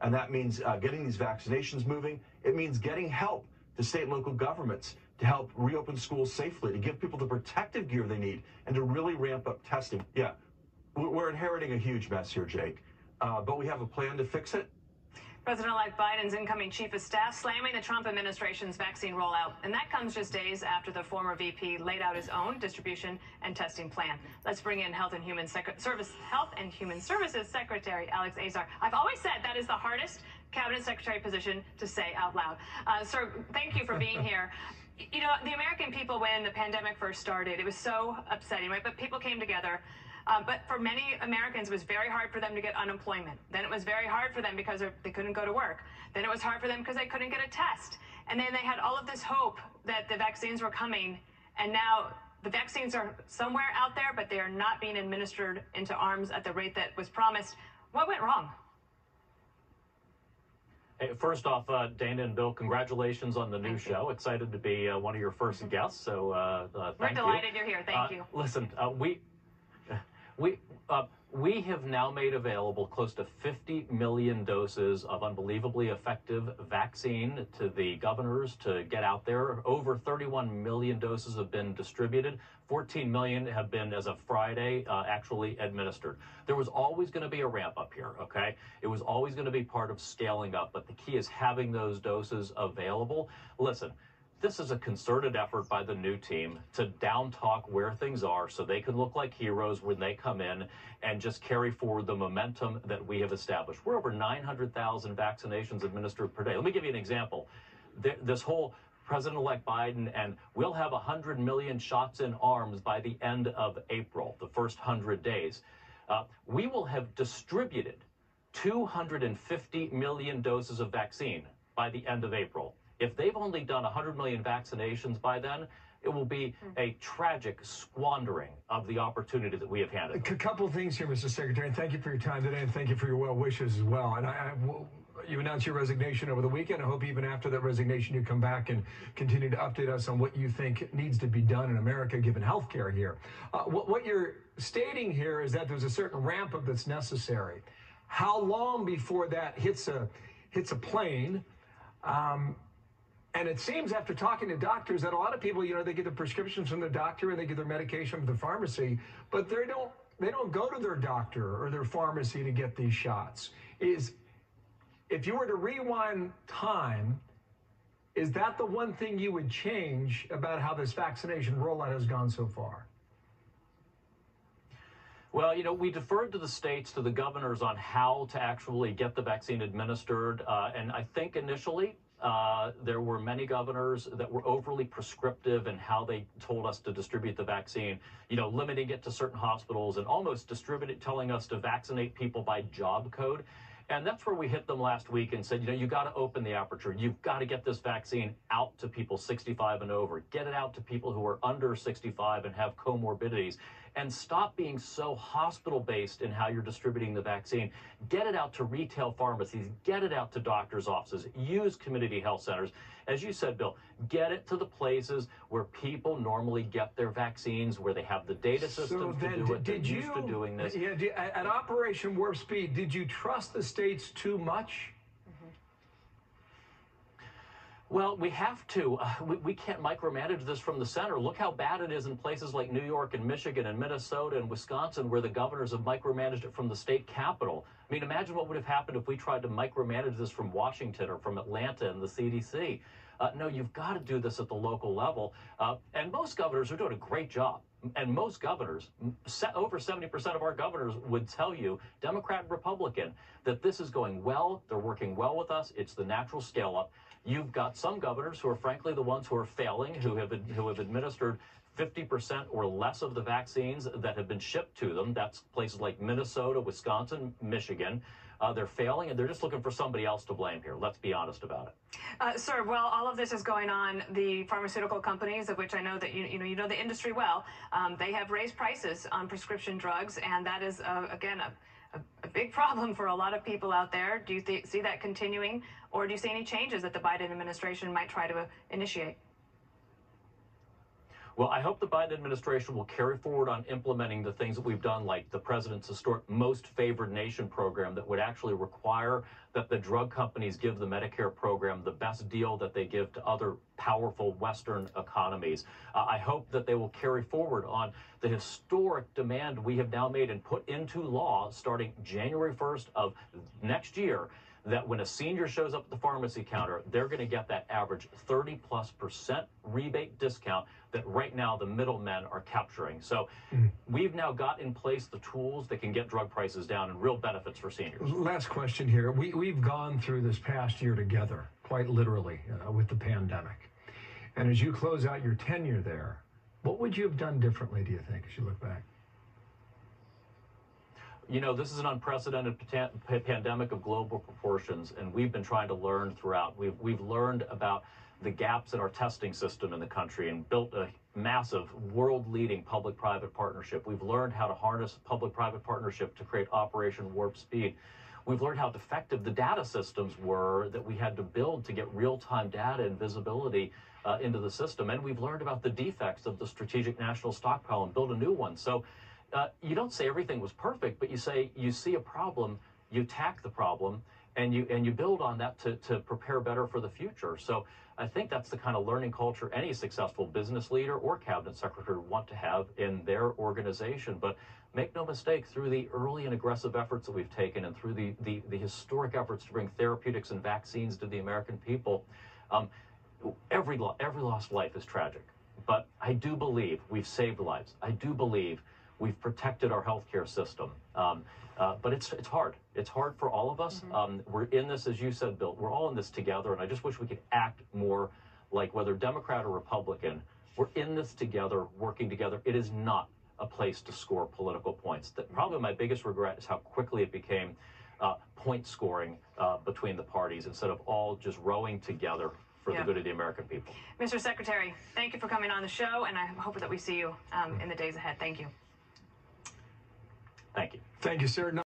and that means getting these vaccinations moving. It means getting help to state and local governments to help reopen schools safely, to give people the protective gear they need, and to really ramp up testing. Yeah, we're inheriting a huge mess here, Jake, but we have a plan to fix it. President-elect Biden's incoming chief of staff slamming the Trump administration's vaccine rollout. And that comes just days after the former VP laid out his own distribution and testing plan. Let's bring in Health and Human Services Secretary Alex Azar. I've always said that is the hardest cabinet secretary position to say out loud. Sir, thank you for being here. You know, the American people, when the pandemic first started, it was so upsetting, right? But people came together. But for many Americans, it was very hard for them to get unemployment. Then it was very hard for them because they couldn't go to work. Then it was hard for them because they couldn't get a test. And then they had all of this hope that the vaccines were coming. And now the vaccines are somewhere out there, but they are not being administered into arms at the rate that was promised. What went wrong? Hey, first off, Dana and Bill, congratulations on the new show. Excited to be one of your first guests. So we're delighted you're here. Thank you. Listen, we have now made available close to 50 million doses of unbelievably effective vaccine to the governors to get out there. Over 31 million doses have been distributed. 14 million have been, as of Friday, actually administered. There was always going to be a ramp up here, okay? It was always going to be part of scaling up, but the key is having those doses available. Listen, this is a concerted effort by the new team to down talk where things are so they can look like heroes when they come in and just carry forward the momentum that we have established. We're over 900,000 vaccinations administered per day. Let me give you an example. This whole President-elect Biden, and we'll have 100 million shots in arms by the end of April, the first 100 days. We will have distributed 250 million doses of vaccine by the end of April. If they've only done 100 million vaccinations by then, it will be a tragic squandering of the opportunity that we have handed. A couple things here, Mr. Secretary, and thank you for your time today, and thank you for your well wishes as well. And you announced your resignation over the weekend. I hope even after that resignation you come back and continue to update us on what you think needs to be done in America given health care here. What you're stating here is that there's a certain ramp up that's necessary. How long before that hits a plane? And it seems after talking to doctors that a lot of people, you know, they get the prescriptions from their doctor and they get their medication from the pharmacy, but they don't go to their doctor or their pharmacy to get these shots. If you were to rewind time, is that the one thing you would change about how this vaccination rollout has gone so far? Well, you know, we deferred to the states, to the governors on how to actually get the vaccine administered. And I think initially, there were many governors that were overly prescriptive in how they told us to distribute the vaccine, you know, limiting it to certain hospitals and almost telling us to vaccinate people by job code. And that's where we hit them last week and said, you know, you got to open the aperture. You've got to get this vaccine out to people 65 and over. Get it out to people who are under 65 and have comorbidities. And stop being so hospital-based in how you're distributing the vaccine. Get it out to retail pharmacies. Get it out to doctors' offices. Use community health centers. As you said, Bill, get it to the places where people normally get their vaccines, where they have the data systems to do it. They're used to doing this. Yeah, at Operation Warp Speed, did you trust the states too much? Well, we have to. We can't micromanage this from the center. Look how bad it is in places like New York and Michigan and Minnesota and Wisconsin, where the governors have micromanaged it from the state capitol. I mean, imagine what would have happened if we tried to micromanage this from Washington or from Atlanta and the CDC. No, you've got to do this at the local level. And most governors are doing a great job. And most governors, over 70% of our governors would tell you, Democrat and Republican, that this is going well. They're working well with us. It's the natural scale up. You've got some governors who are frankly the ones who are failing, who have administered 50% or less of the vaccines that have been shipped to them. That's places like Minnesota, Wisconsin, Michigan. They're failing, and they're just looking for somebody else to blame here. Let's be honest about it. Sir, while all of this is going on, the pharmaceutical companies, of which I know that you know the industry well, they have raised prices on prescription drugs, and that is, again, a big problem for a lot of people out there. Do you see that continuing, or do you see any changes that the Biden administration might try to initiate? Well, I hope the Biden administration will carry forward on implementing the things that we've done, like the president's historic Most Favored Nation program that would actually require that the drug companies give the Medicare program the best deal that they give to other powerful Western economies. I hope that they will carry forward on the historic demand we have now made and put into law starting January 1st of next year, that when a senior shows up at the pharmacy counter, they're going to get that average 30+% rebate discount that right now the middlemen are capturing. So we've now got in place the tools that can get drug prices down and real benefits for seniors. Last question here. We've gone through this past year together, quite literally, with the pandemic. And as you close out your tenure there, what would you have done differently, do you think, as you look back? You know, this is an unprecedented pandemic of global proportions, and we've been trying to learn throughout. We've learned about the gaps in our testing system in the country and built a massive world-leading public-private partnership. We've learned how to harness public-private partnership to create Operation Warp Speed. We've learned how defective the data systems were that we had to build to get real-time data and visibility into the system. And we've learned about the defects of the Strategic National Stockpile and build a new one. So you don't say everything was perfect, but you say you see a problem, you attack the problem, and you build on that to prepare better for the future. So I think that's the kind of learning culture any successful business leader or cabinet secretary would want to have in their organization. But make no mistake, through the early and aggressive efforts that we've taken and through the historic efforts to bring therapeutics and vaccines to the American people, every lost life is tragic. But I do believe we've saved lives. I do believe we've protected our healthcare system. But it's hard. It's hard for all of us. We're in this, as you said, Bill, we're all in this together, and I just wish we could act more like, whether Democrat or Republican, we're in this together, working together. It is not a place to score political points. Probably my biggest regret is how quickly it became point scoring between the parties instead of all just rowing together for the good of the American people. Mr. Secretary, thank you for coming on the show, and I hope that we see you in the days ahead. Thank you. Thank you. Thank you, sir.